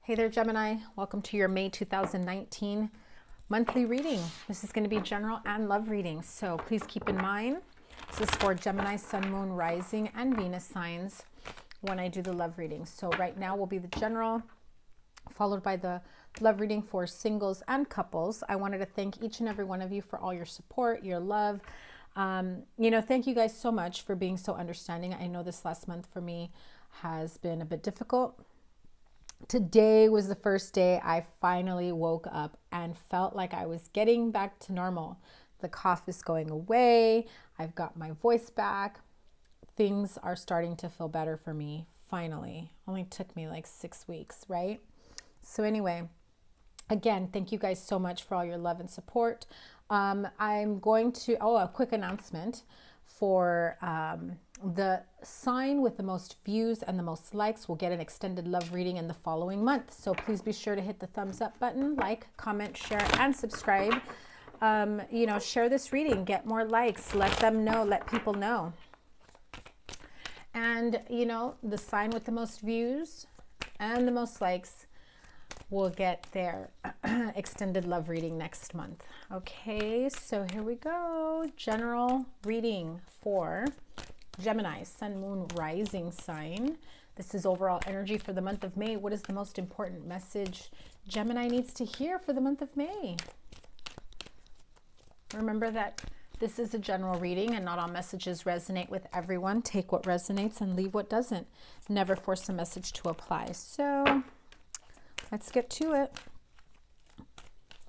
Hey there, Gemini. Welcome to your May 2019 monthly reading. This is going to be general and love readings, so please keep in mind this is for Gemini, Sun, Moon, Rising, and Venus signs when I do the love reading. So right now will be the general, followed by the love reading for singles and couples. I wanted to thank each and every one of you for all your support, your love. Thank you guys so much for being so understanding. I know this last month for me has been a bit difficult. Today was the first day I finally woke up and felt like I was getting back to normal. The cough is going away. I've got my voice back. Things are starting to feel better for me, finally. Only took me like 6 weeks, right? So anyway, again, thank you guys so much for all your love and support. I'm going to, a quick announcement for the sign with the most views and the most likes will get an extended love reading in the following month. So please be sure to hit the thumbs up button, like, comment, share, and subscribe. Share this reading, get more likes, let them know, let people know. And, the sign with the most views and the most likes will get their extended love reading next month. Okay, so here we go. General reading for Gemini, Sun, Moon, Rising sign. This is overall energy for the month of May. What is the most important message Gemini needs to hear for the month of May? Remember that this is a general reading and not all messages resonate with everyone. Take what resonates and leave what doesn't. Never force a message to apply. So let's get to it.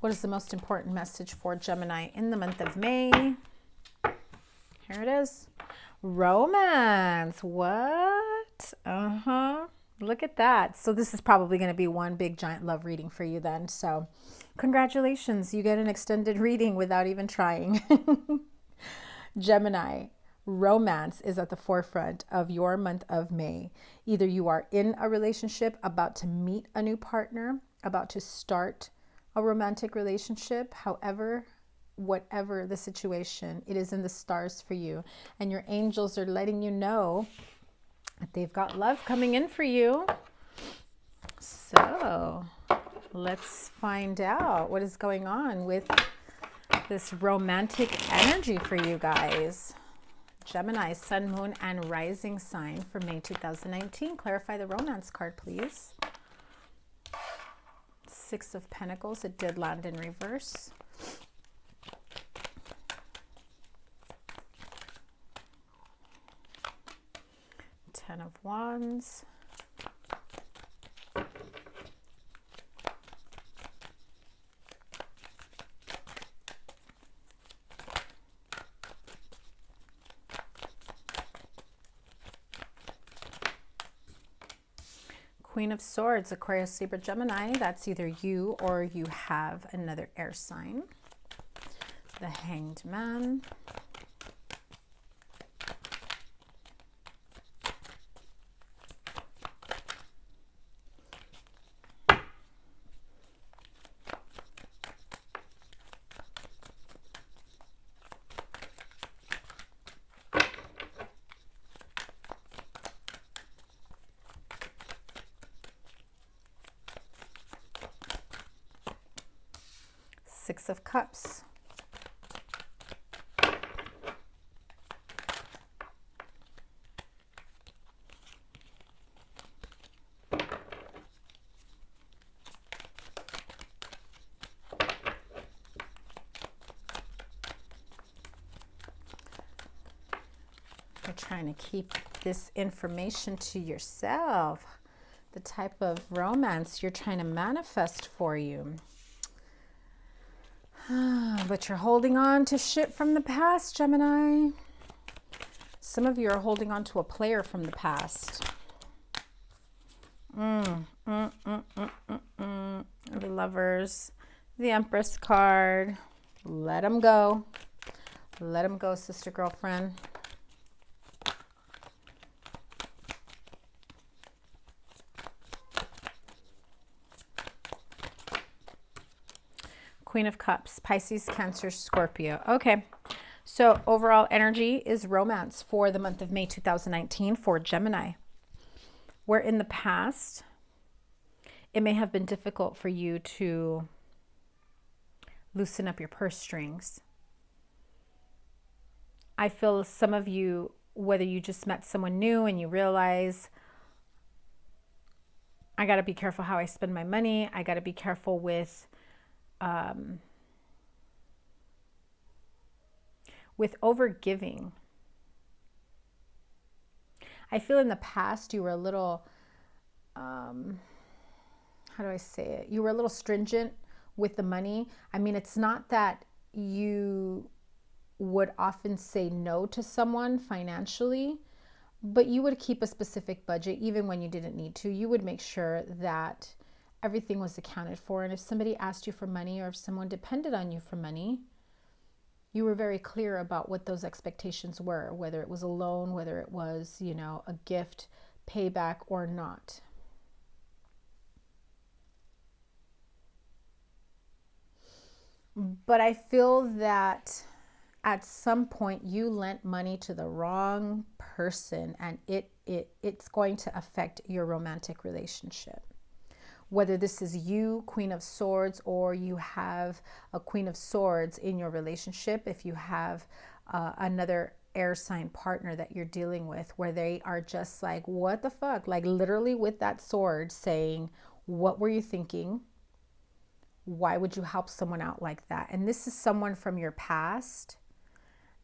What is the most important message for Gemini in the month of May? Here it is. Romance. What? Look at that. So this is probably going to be one big giant love reading for you then. So congratulations. You get an extended reading without even trying. Gemini, romance is at the forefront of your month of May. Either you are in a relationship, about to meet a new partner, about to start a romantic relationship, whatever the situation, it is in the stars for you. And your angels are letting you know that they've got love coming in for you. So let's find out what is going on with this romantic energy for you guys. Gemini, Sun, Moon, and Rising sign for May 2019. Clarify the romance card, please. Six of Pentacles. It did land in reverse. Ten of Wands. Queen of Swords, Aquarius, Libra, Gemini. That's either you or you have another air sign. The Hanged Man. Six of Cups. You're trying to keep this information to yourself, the type of romance you're trying to manifest for you. But you're holding on to shit from the past, Gemini. Some of you are holding on to a player from the past. The Lovers, the Empress card. Let them go. Let them go, sister, girlfriend. Queen of Cups, Pisces, Cancer, Scorpio. Okay, so overall energy is romance for the month of May 2019 for Gemini. Where in the past it may have been difficult for you to loosen up your purse strings. I feel some of you, whether you just met someone new and you realize, I got to be careful how I spend my money. I got to be careful with overgiving. I feel in the past you were a little, how do I say it? You were a little stringent with the money. I mean, it's not that you would often say no to someone financially, but you would keep a specific budget even when you didn't need to. You would make sure that everything was accounted for. And if somebody asked you for money, or if someone depended on you for money, you were very clear about what those expectations were, whether it was a loan, whether it was, you know, a gift, payback or not. But I feel that at some point you lent money to the wrong person, and it's going to affect your romantic relationship. Whether this is you, Queen of Swords, or you have a Queen of Swords in your relationship, if you have another air sign partner that you're dealing with, where they are just like, what the fuck? Like literally with that sword saying, what were you thinking? Why would you help someone out like that? And this is someone from your past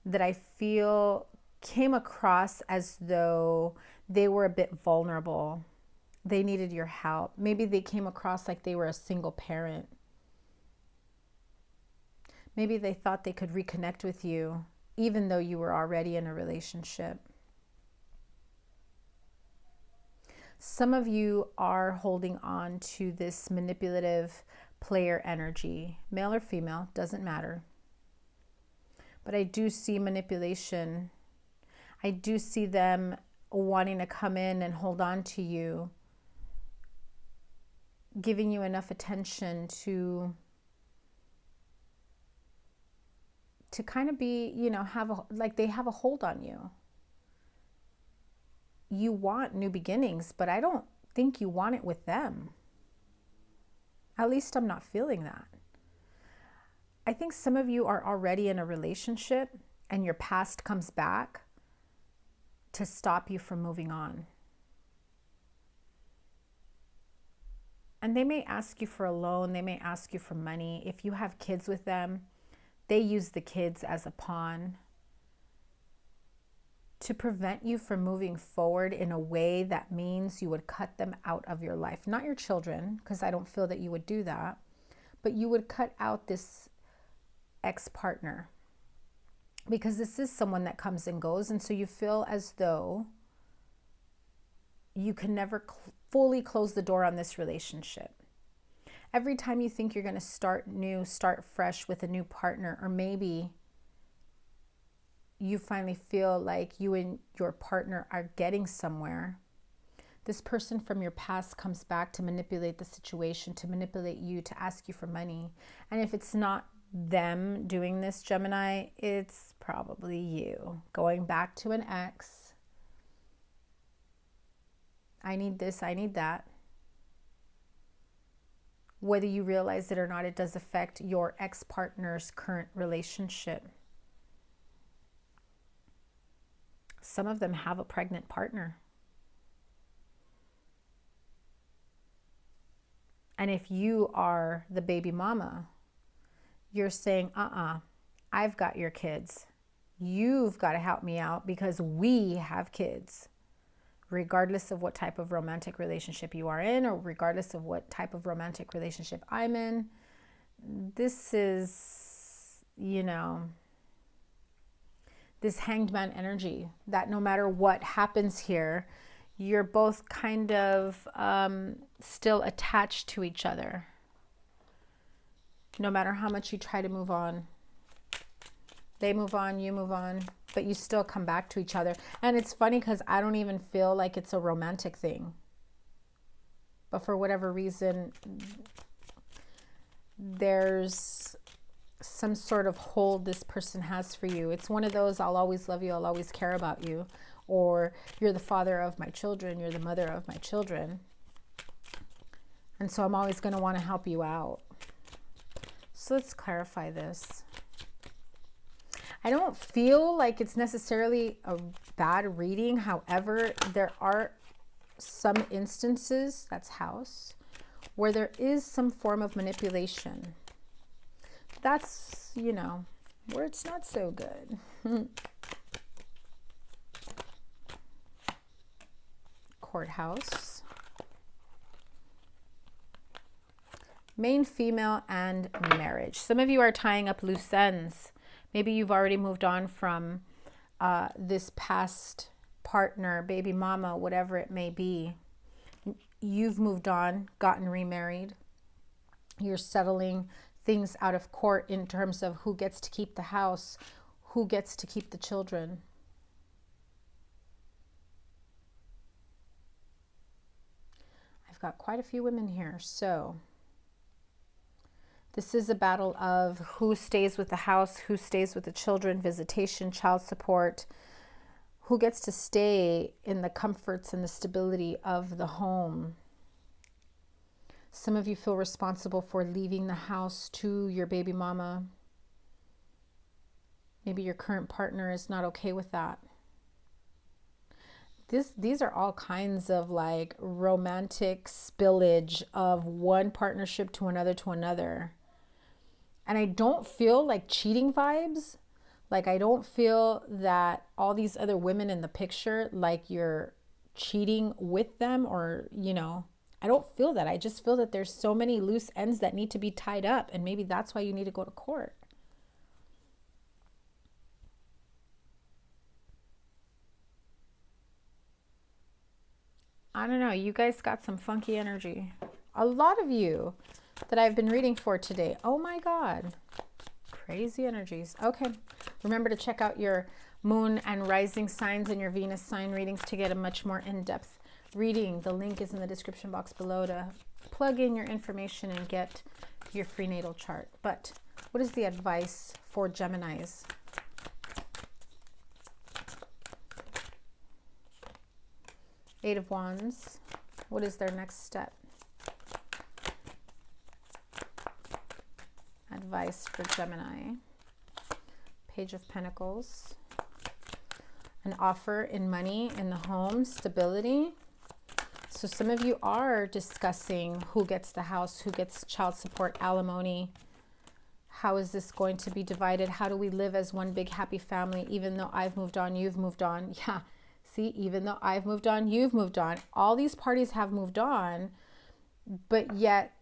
that I feel came across as though they were a bit vulnerable. They needed your help. Maybe they came across like they were a single parent. Maybe they thought they could reconnect with you even though you were already in a relationship. Some of you are holding on to this manipulative player energy, male or female, doesn't matter. But I do see manipulation. I do see them wanting to come in and hold on to you, giving you enough attention to kind of be, you know, like they have a hold on you. You want new beginnings, but I don't think you want it with them. At least I'm not feeling that. I think some of you are already in a relationship and your past comes back to stop you from moving on. And they may ask you for a loan, they may ask you for money. If you have kids with them, they use the kids as a pawn to prevent you from moving forward in a way that means you would cut them out of your life. Not your children, because I don't feel that you would do that, but you would cut out this ex-partner, because this is someone that comes and goes, and so you feel as though you can never fully close the door on this relationship. Every time you think you're going to start new, start fresh with a new partner, or maybe you finally feel like you and your partner are getting somewhere, this person from your past comes back to manipulate the situation, to manipulate you, to ask you for money. And if it's not them doing this, Gemini, it's probably you going back to an ex. I need this, I need that. Whether you realize it or not, it does affect your ex-partner's current relationship. Some of them have a pregnant partner. And if you are the baby mama, you're saying, I've got your kids. You've got to help me out because we have kids. Regardless of what type of romantic relationship you are in, or regardless of what type of romantic relationship I'm in, this is, you know, this hanged man energy that no matter what happens here, you're both kind of still attached to each other. No matter how much you try to move on. They move on, you move on, but you still come back to each other. And it's funny because I don't even feel like it's a romantic thing. But for whatever reason, there's some sort of hold this person has for you. It's one of those, I'll always love you, I'll always care about you. Or you're the father of my children, you're the mother of my children. And so I'm always going to want to help you out. So let's clarify this. I don't feel like it's necessarily a bad reading. However, there are some instances, that's house, where there is some form of manipulation. That's, you know, where it's not so good. Courthouse. Main female and marriage. Some of you are tying up loose ends. Maybe you've already moved on from this past partner, baby mama, whatever it may be. You've moved on, gotten remarried. You're settling things out of court in terms of who gets to keep the house, who gets to keep the children. I've got quite a few women here, so this is a battle of who stays with the house, who stays with the children, visitation, child support, who gets to stay in the comforts and the stability of the home. Some of you feel responsible for leaving the house to your baby mama. Maybe your current partner is not okay with that. These are all kinds of like romantic spillage of one partnership to another. And I don't feel like cheating vibes. Like I don't feel that all these other women in the picture, like you're cheating with them or, you know, I don't feel that. I just feel that there's so many loose ends that need to be tied up. And maybe that's why you need to go to court. I don't know. You guys got some funky energy. A lot of you that I've been reading for today. Oh my God. Crazy energies. Okay. Remember to check out your moon and rising signs and your Venus sign readings to get a much more in-depth reading. The link is in the description box below to plug in your information and get your free natal chart. But what is the advice for Geminis? Eight of Wands. What is their next step? Advice for Gemini. Page of Pentacles. An offer in money in the home, stability. So some of you are discussing who gets the house, who gets child support, alimony. How is this going to be divided? How do we live as one big happy family? Even though I've moved on, you've moved on. Yeah. See, even though I've moved on, you've moved on. All these parties have moved on, but yet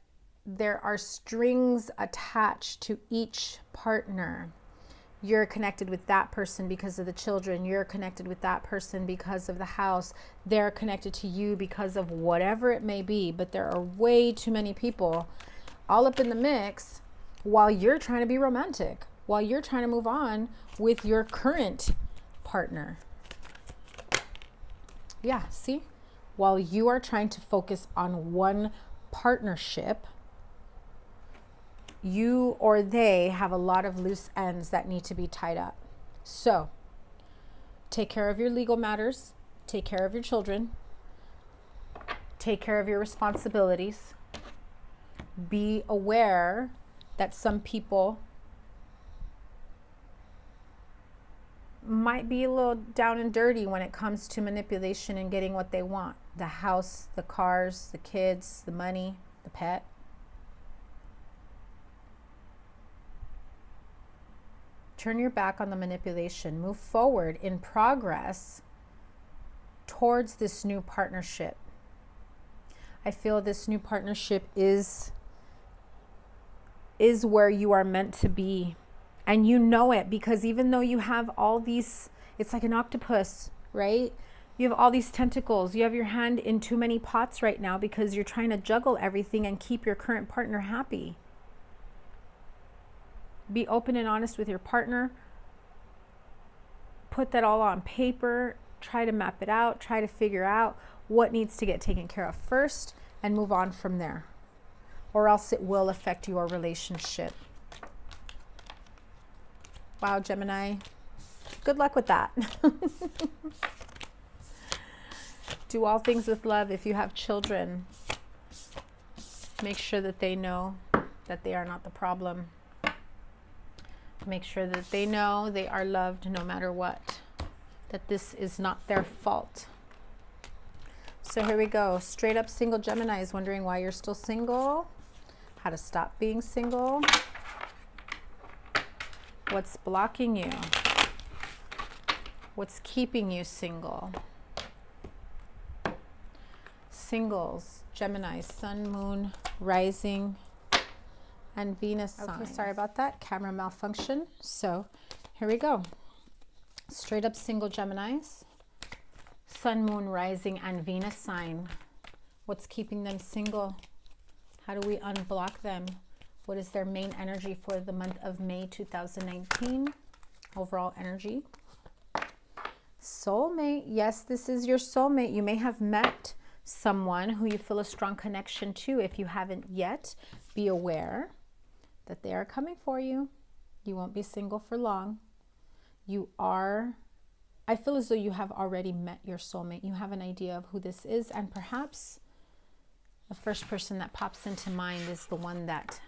there are strings attached to each partner. You're connected with that person because of the children. You're connected with that person because of the house. They're connected to you because of whatever it may be. But there are way too many people all up in the mix while you're trying to be romantic, while you're trying to move on with your current partner. Yeah, see? While you are trying to focus on one partnership, you or they have a lot of loose ends that need to be tied up. So, take care of your legal matters, take care of your children, take care of your responsibilities. Be aware that some people might be a little down and dirty when it comes to manipulation and getting what they want. The house, the cars, the kids, the money, the pet. Turn your back on the manipulation. Move forward in progress towards this new partnership. I feel this new partnership is where you are meant to be. And you know it because even though you have all these, it's like an octopus, right? You have all these tentacles. You have your hand in too many pots right now because you're trying to juggle everything and keep your current partner happy. Be open and honest with your partner. Put that all on paper. Try to map it out. Try to figure out what needs to get taken care of first and move on from there. Or else it will affect your relationship. Wow, Gemini. Good luck with that. Do all things with love. If you have children, Make sure that they know that they are not the problem. Make sure that they know they are loved no matter what, that this is not their fault. So here we go. Straight up single Gemini is wondering why you're still single, how to stop being single, what's blocking you, what's keeping you single. Singles, Gemini, Sun, Moon, Rising, and Venus signs. Okay, sorry about that. Camera malfunction. So here we go. Straight up single Geminis, Sun, Moon, Rising, and Venus sign. What's keeping them single? How do we unblock them? What is their main energy for the month of May 2019? Overall energy. Soulmate. Yes, this is your soulmate. You may have met someone who you feel a strong connection to. If you haven't yet, be aware that they are coming for you. You won't be single for long. You are, I feel as though you have already met your soulmate. You have an idea of who this is, and perhaps the first person that pops into mind is the one that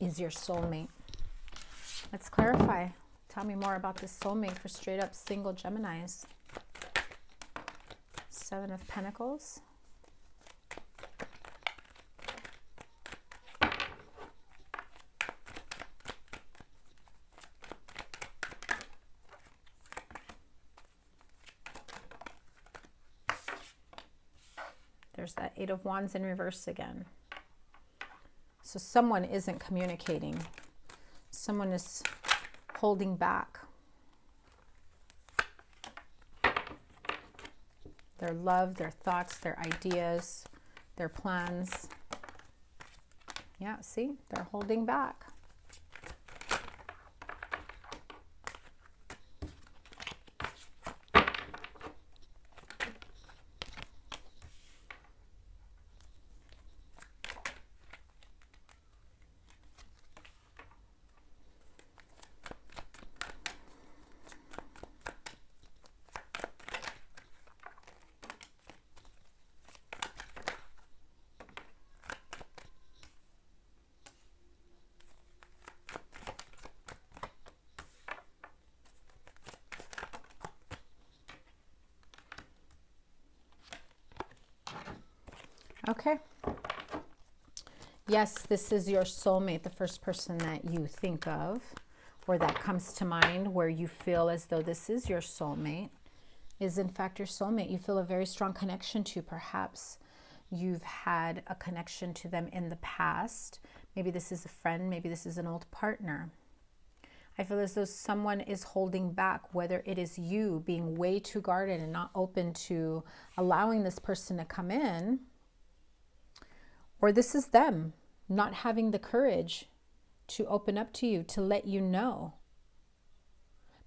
is your soulmate. Let's clarify. Tell me more about this soulmate for straight up single Geminis. Seven of Pentacles. There's that Eight of Wands in reverse again. So someone isn't communicating. Someone is holding back. Their love, their thoughts, their ideas, their plans. Yeah, see, they're holding back. Okay. Yes, this is your soulmate, the first person that you think of or that comes to mind where you feel as though this is your soulmate, is in fact your soulmate. You feel a very strong connection to. Perhaps you've had a connection to them in the past. Maybe this is a friend, maybe this is an old partner. I feel as though someone is holding back, whether it is you being way too guarded and not open to allowing this person to come in, or this is them not having the courage to open up to you, to let you know.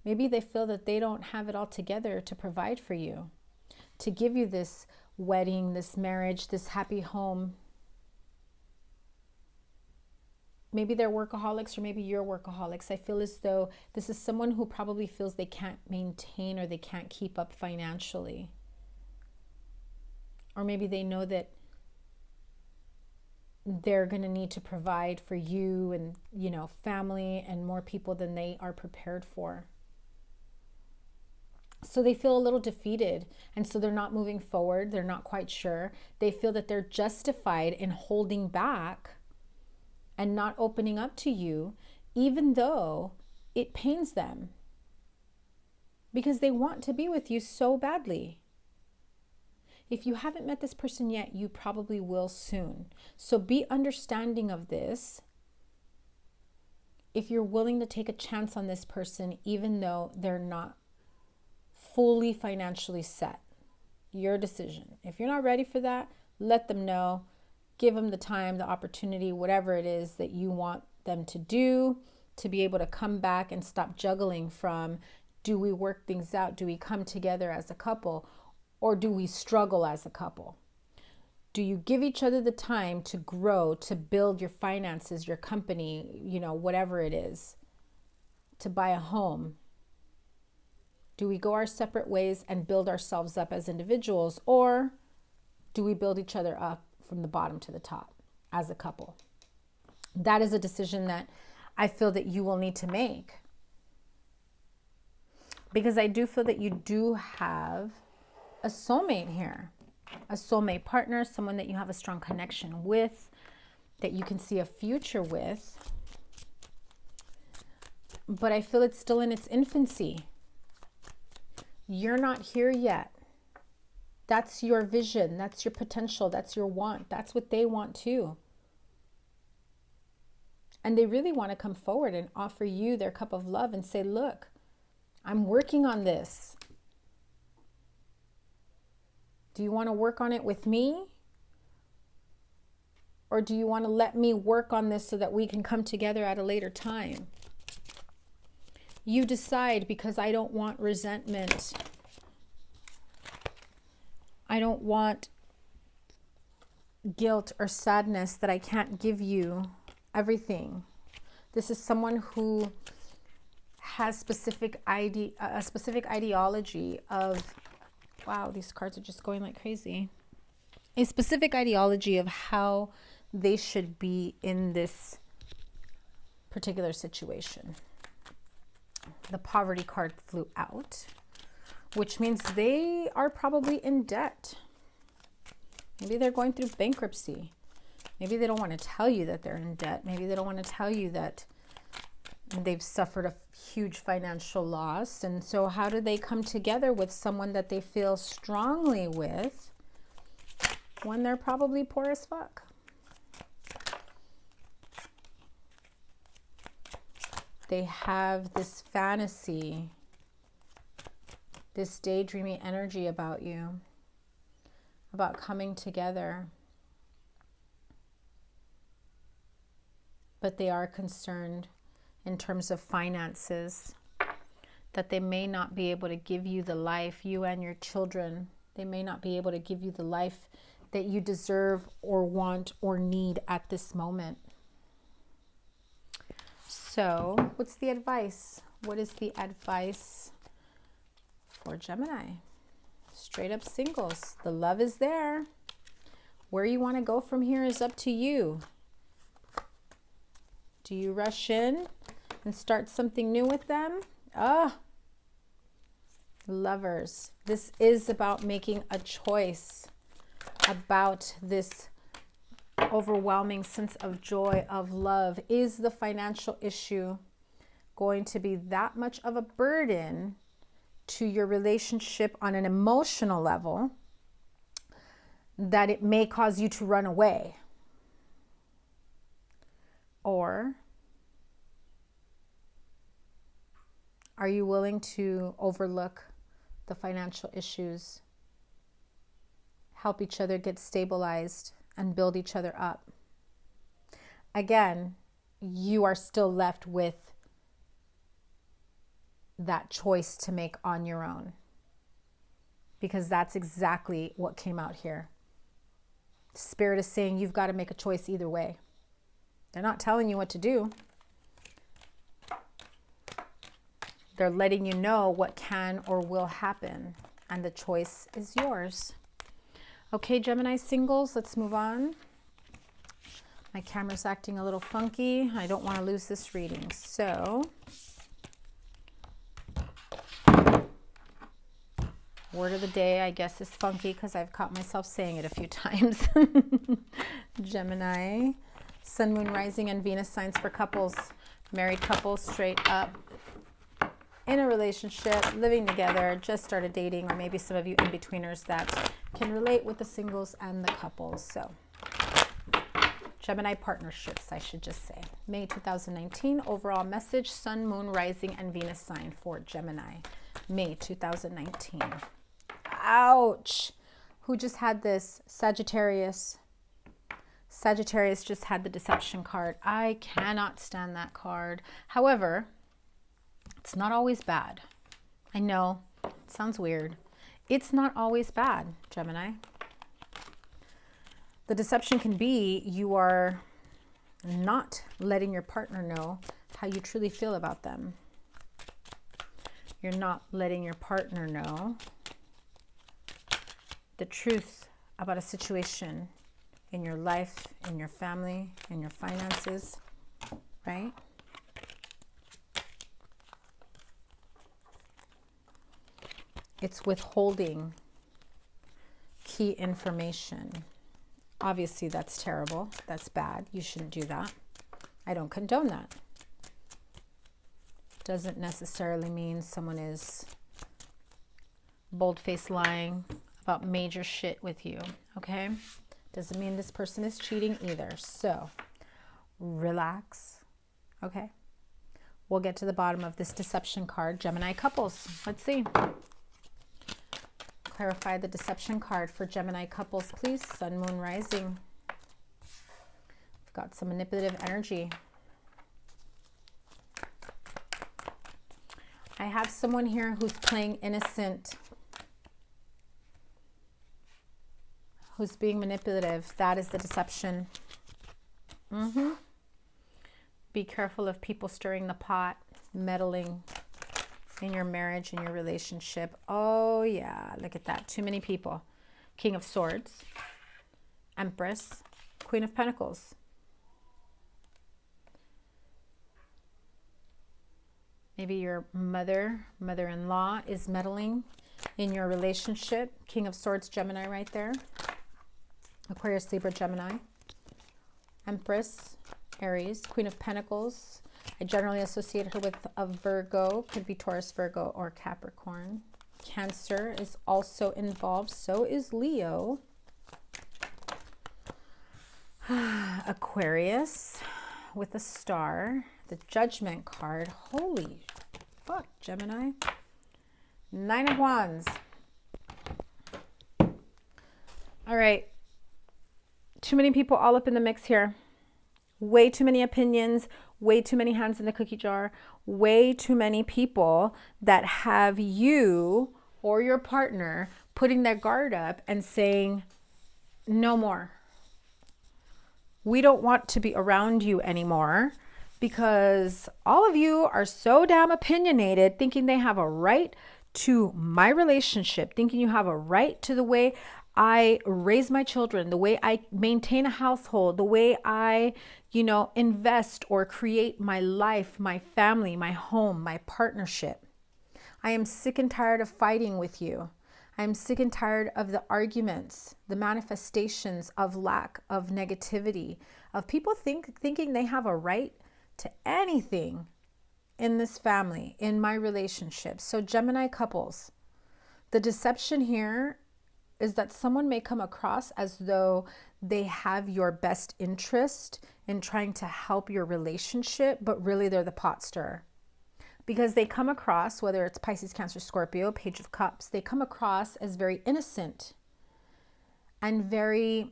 Maybe they feel that they don't have it all together to provide for you, to give you this wedding, this marriage, this happy home. Maybe they're workaholics, or maybe you're workaholics. I feel as though this is someone who probably feels they can't maintain or they can't keep up financially. Or maybe they know that they're going to need to provide for you and, you know, family and more people than they are prepared for. So they feel a little defeated, and so they're not moving forward. They're not quite sure. They feel that they're justified in holding back and not opening up to you, even though it pains them, because they want to be with you so badly. If you haven't met this person yet, you probably will soon. So be understanding of this. If you're willing to take a chance on this person, even though they're not fully financially set, your decision. If you're not ready for that, let them know. Give them the time, the opportunity, whatever it is that you want them to do, to be able to come back and stop juggling from, do we work things out? Do we come together as a couple? Or do we struggle as a couple? Do you give each other the time to grow, to build your finances, your company, you know, whatever it is, to buy a home? Do we go our separate ways and build ourselves up as individuals, or do we build each other up from the bottom to the top as a couple. That is a decision that I feel that you will need to make. Because I do feel that you do have a soulmate here. A soulmate partner, someone that you have a strong connection with, that you can see a future with. But I feel it's still in its infancy. You're not here yet. That's your vision. That's your potential. That's your want. That's what they want too. And they really want to come forward and offer you their cup of love and say, look, I'm working on this. Do you want to work on it with me? Or do you want to let me work on this so that we can come together at a later time? You decide, because I don't want resentment. I don't want guilt or sadness that I can't give you everything. This is someone who has a specific ideology of, wow, these cards are just going like crazy. A specific ideology of how they should be in this particular situation. The poverty card flew out, which means they are probably in debt. Maybe they're going through bankruptcy. Maybe they don't want to tell you that they're in debt. Maybe they don't want to tell you that they've suffered a huge financial loss. And so how do they come together with someone that they feel strongly with when they're probably poor as fuck? They have this fantasy, this daydreamy energy about you, about coming together. But they are concerned in terms of finances, that they may not be able to give you the life, you and your children, they may not be able to give you the life that you deserve or want or need at this moment. So, what's the advice? What is the advice for Gemini? Straight up singles. The love is there. Where you want to go from here is up to you. Do you rush in and start something new with them? Lovers. This is about making a choice, about this overwhelming sense of joy, of love. Is the financial issue going to be that much of a burden to your relationship on an emotional level that it may cause you to run away? Or are you willing to overlook the financial issues, help each other get stabilized, and build each other up? Again, you are still left with that choice to make on your own, because that's exactly what came out here. Spirit is saying you've got to make a choice either way. They're not telling you what to do. They're letting you know what can or will happen, and the choice is yours. Okay, Gemini singles, let's move on. My camera's acting a little funky. I don't want to lose this reading. So, word of the day, I guess, is funky because I've caught myself saying it a few times. Gemini, Sun, Moon, Rising, and Venus signs for couples. Married couples, straight up in a relationship, living together, just started dating, or maybe some of you in-betweeners that can relate with the singles and the couples. So, Gemini partnerships, I should just say. May 2019, overall message, Sun, Moon, Rising, and Venus sign for Gemini. May 2019. Ouch! Who just had this? Sagittarius. Sagittarius just had the deception card. I cannot stand that card. However, it's not always bad. I know, it sounds weird. It's not always bad, Gemini. The deception can be you are not letting your partner know how you truly feel about them. You're not letting your partner know the truth about a situation in your life, in your family, in your finances, right? It's withholding key information. Obviously, that's terrible. That's bad. You shouldn't do that. I don't condone that. Doesn't necessarily mean someone is bold-faced lying about major shit with you, okay? Doesn't mean this person is cheating either. So, relax, okay? We'll get to the bottom of this deception card. Gemini couples. Let's see. Clarify the deception card for Gemini couples, please. Sun, Moon, Rising. Got some manipulative energy. I have someone here who's playing innocent, who's being manipulative. That is the deception. Be careful of people stirring the pot, meddling in your marriage, in your relationship. Oh yeah, look at that. Too many people. King of Swords, Empress, Queen of Pentacles. Maybe your mother-in-law is meddling in your relationship. King of Swords, Gemini right there. Aquarius, Libra, Gemini. Empress, Aries, Queen of Pentacles. I generally associate her with a Virgo. Could be Taurus, Virgo, or Capricorn. Cancer is also involved. So is Leo. Aquarius with a star. The Judgment card. Holy fuck, Gemini. Nine of Wands. All right. Too many people all up in the mix here. Way too many opinions, way too many hands in the cookie jar, way too many people that have you or your partner putting their guard up and saying, no more. We don't want to be around you anymore because all of you are so damn opinionated, thinking they have a right to my relationship, thinking you have a right to the way I raise my children, the way I maintain a household, the way I, invest or create my life, my family, my home, my partnership. I am sick and tired of fighting with you. I am sick and tired of the arguments, the manifestations of lack of negativity, of people thinking they have a right to anything in this family, in my relationship. So Gemini couples, the deception here is that someone may come across as though they have your best interest in trying to help your relationship, but really they're the pot stirrer. Because they come across, whether it's Pisces, Cancer, Scorpio, Page of Cups, they come across as very innocent and very,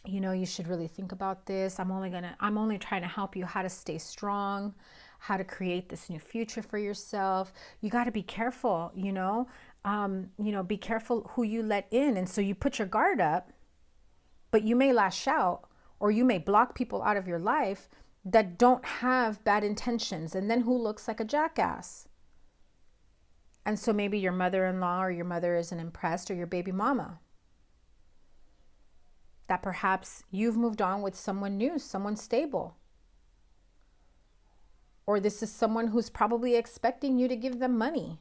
you should really think about this. I'm only trying to help you how to stay strong, how to create this new future for yourself. You got to be careful, be careful who you let in. And so you put your guard up, but you may lash out or you may block people out of your life that don't have bad intentions. And then who looks like a jackass? And so maybe your mother-in-law or your mother isn't impressed, or your baby mama. That perhaps you've moved on with someone new, someone stable. Or this is someone who's probably expecting you to give them money.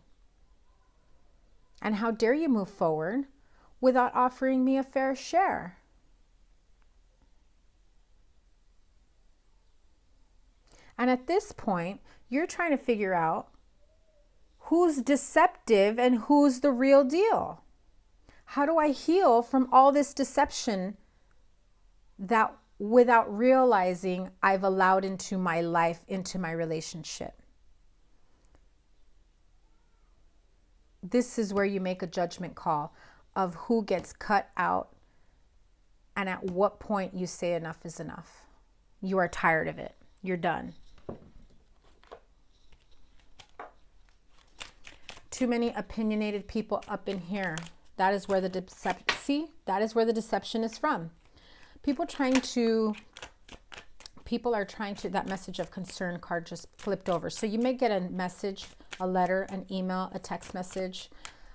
And how dare you move forward without offering me a fair share? And at this point, you're trying to figure out who's deceptive and who's the real deal. How do I heal from all this deception that without realizing I've allowed into my life, into my relationship? This is where you make a judgment call of who gets cut out and at what point you say enough is enough. You are tired of it. You're done. Too many opinionated people up in here. That is where the that is where the deception is from. People are trying to, that message of concern card just flipped over. So you may get a message, a letter, an email, a text message,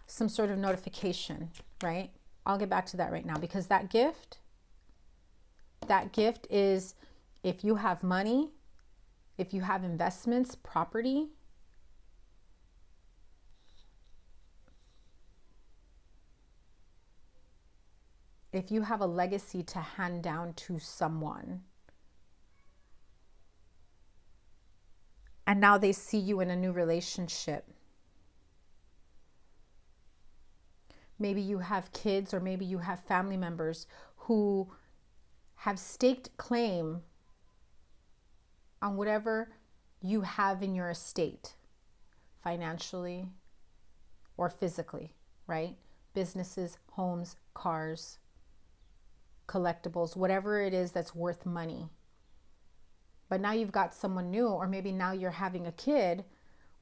some sort of notification, right? I'll get back to that right now because that gift That gift is if you have money, if you have investments, property, if you have a legacy to hand down to someone, and now they see you in a new relationship. Maybe you have kids, or maybe you have family members who have staked claim on whatever you have in your estate, financially or physically, right? Businesses, homes, cars, collectibles, whatever it is that's worth money. But now you've got someone new, or maybe now you're having a kid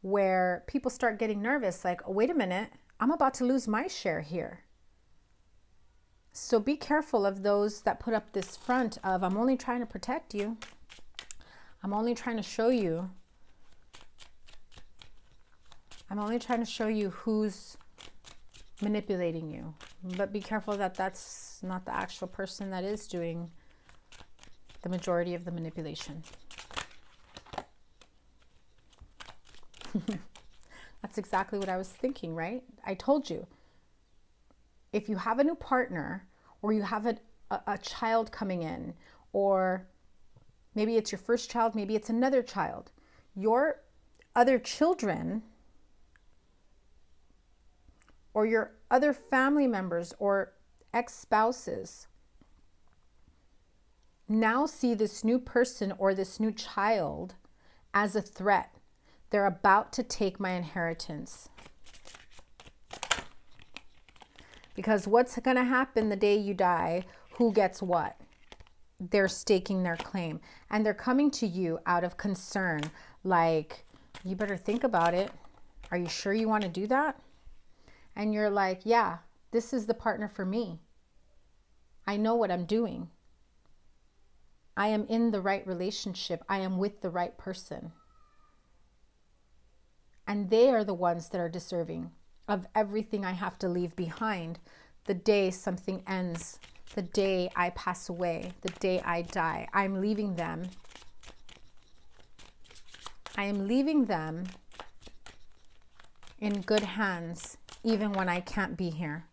where people start getting nervous, like, oh, wait a minute, I'm about to lose my share here. So be careful of those that put up this front of, I'm only trying to protect you. I'm only trying to show you. I'm only trying to show you who's manipulating you. But be careful that that's not the actual person that is doing the majority of the manipulation. That's exactly what I was thinking, right? I told you, if you have a new partner, or you have a child coming in, or maybe it's your first child, maybe it's another child, your other children or your other family members or ex-spouses now see this new person or this new child as a threat. They're about to take my inheritance. Because what's going to happen the day you die? Who gets what? They're staking their claim. And they're coming to you out of concern. Like, you better think about it. Are you sure you want to do that? And you're like, yeah, this is the partner for me. I know what I'm doing. I am in the right relationship. I am with the right person. And they are the ones that are deserving of everything I have to leave behind the day something ends, the day I pass away, the day I die. I'm leaving them. I am leaving them in good hands, even when I can't be here,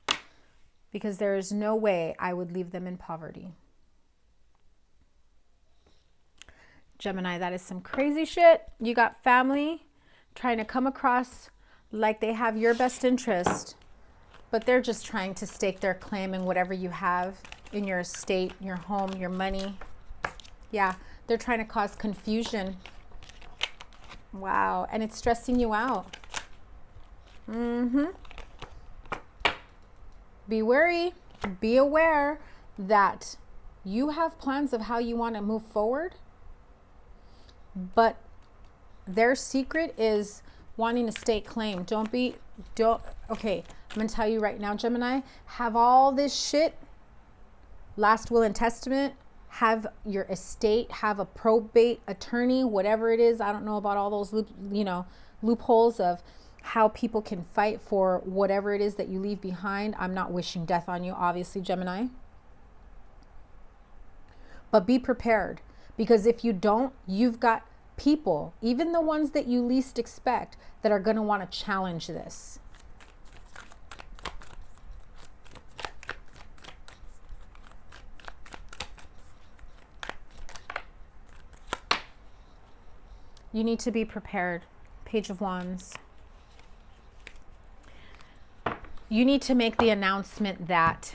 because there is no way I would leave them in poverty. Gemini, that is some crazy shit. You got family trying to come across like they have your best interest, but they're just trying to stake their claim in whatever you have in your estate, your home, your money. Yeah, they're trying to cause confusion. Wow, and it's stressing you out. Be wary, be aware that you have plans of how you want to move forward, but their secret is wanting to stake claim. Okay, I'm going to tell you right now, Gemini, have all this shit, last will and testament, have your estate, have a probate attorney, whatever it is. I don't know about all those loopholes of how people can fight for whatever it is that you leave behind. I'm not wishing death on you, obviously, Gemini. But be prepared, because if you don't, you've got people, even the ones that you least expect, that are going to want to challenge this. You need to be prepared. Page of Wands. You need to make the announcement that,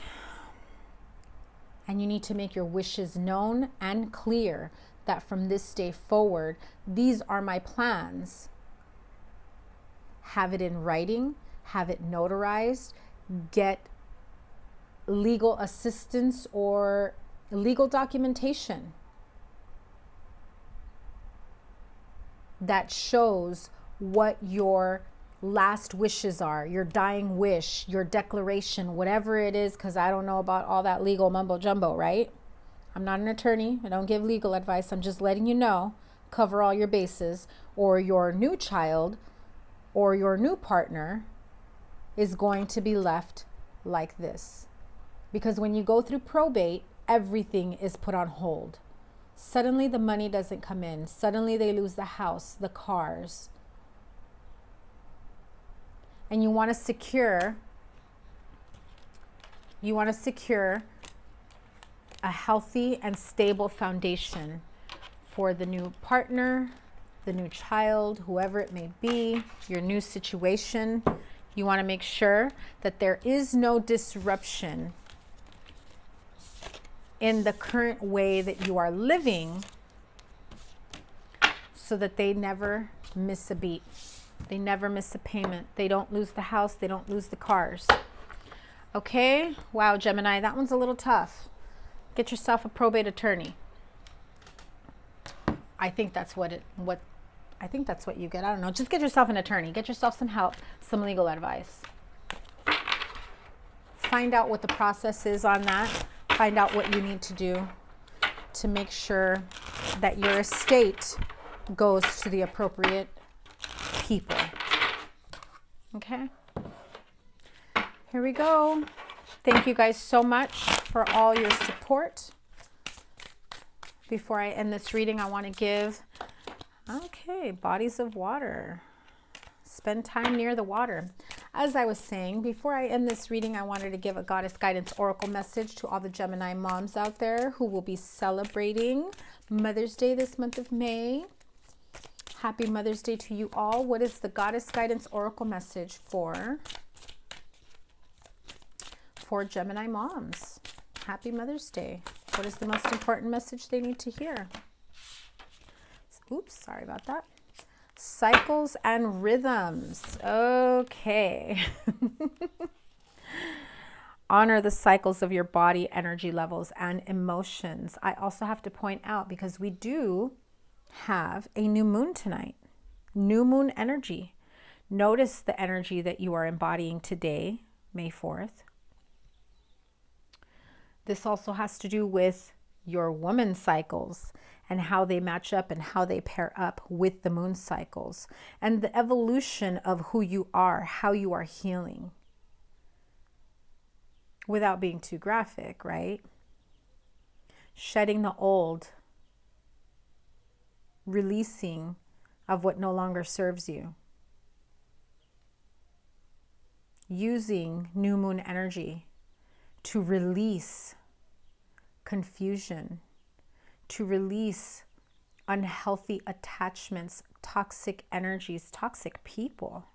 and you need to make your wishes known and clear, that from this day forward, these are my plans. Have it in writing, have it notarized, get legal assistance or legal documentation that shows what your last wishes are, your dying wish, your declaration, whatever it is, because I don't know about all that legal mumbo jumbo, right? I'm not an attorney. I don't give legal advice. I'm just letting you know, cover all your bases, or your new child or your new partner is going to be left like this. Because when you go through probate, everything is put on hold. Suddenly the money doesn't come in. Suddenly they lose the house, the cars. And you want to secure a healthy and stable foundation for the new partner, the new child, whoever it may be, your new situation. You want to make sure that there is no disruption in the current way that you are living, so that they never miss a beat. They never miss a payment. They don't lose the house. They don't lose the cars. Okay? Wow, Gemini, that one's a little tough. Get yourself a probate attorney. I think that's what you get. I don't know. Just get yourself an attorney. Get yourself some help, some legal advice. Find out what the process is on that. Find out what you need to do to make sure that your estate goes to the appropriate people. Okay? Here we go. Thank you guys so much for all your support. Before I end this reading, I want to give, bodies of water. Spend time near the water. As I was saying, before I end this reading, I wanted to give a Goddess Guidance Oracle message to all the Gemini moms out there who will be celebrating Mother's Day this month of May. Happy Mother's Day to you all. What is the Goddess Guidance Oracle message for Gemini moms? Happy Mother's Day. What is the most important message they need to hear? Oops, sorry about that. Cycles and rhythms. Okay. Honor the cycles of your body, energy levels, and emotions. I also have to point out, because we do have a new moon tonight. New moon energy. Notice the energy that you are embodying today, May 4th. This also has to do with your woman cycles and how they match up and how they pair up with the moon cycles and the evolution of who you are, how you are healing. Without being too graphic, right? Shedding the old, releasing of what no longer serves you. Using new moon energy to release confusion, to release unhealthy attachments, toxic energies, toxic people.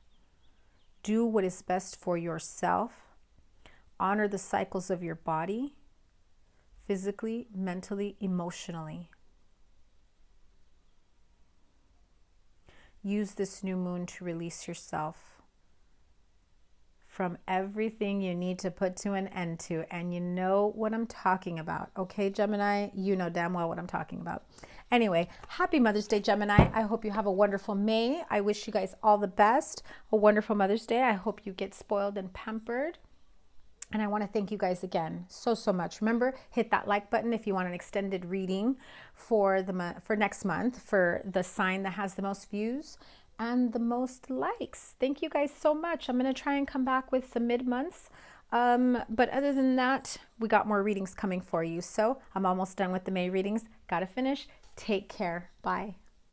Do what is best for yourself. Honor the cycles of your body, physically, mentally, emotionally. Use this new moon to release yourself from everything you need to put to an end to. And you know what I'm talking about. Okay, Gemini, you know damn well what I'm talking about. Anyway, happy Mother's Day, Gemini. I hope you have a wonderful May. I wish you guys all the best. A wonderful Mother's Day. I hope you get spoiled and pampered. And I want to thank you guys again so much. Remember, hit that like button if you want an extended reading for next month for the sign that has the most views and the most likes. Thank you guys so much. I'm going to try and come back with some mid-months. But other than that, we got more readings coming for you. So I'm almost done with the May readings. Got to finish. Take care. Bye.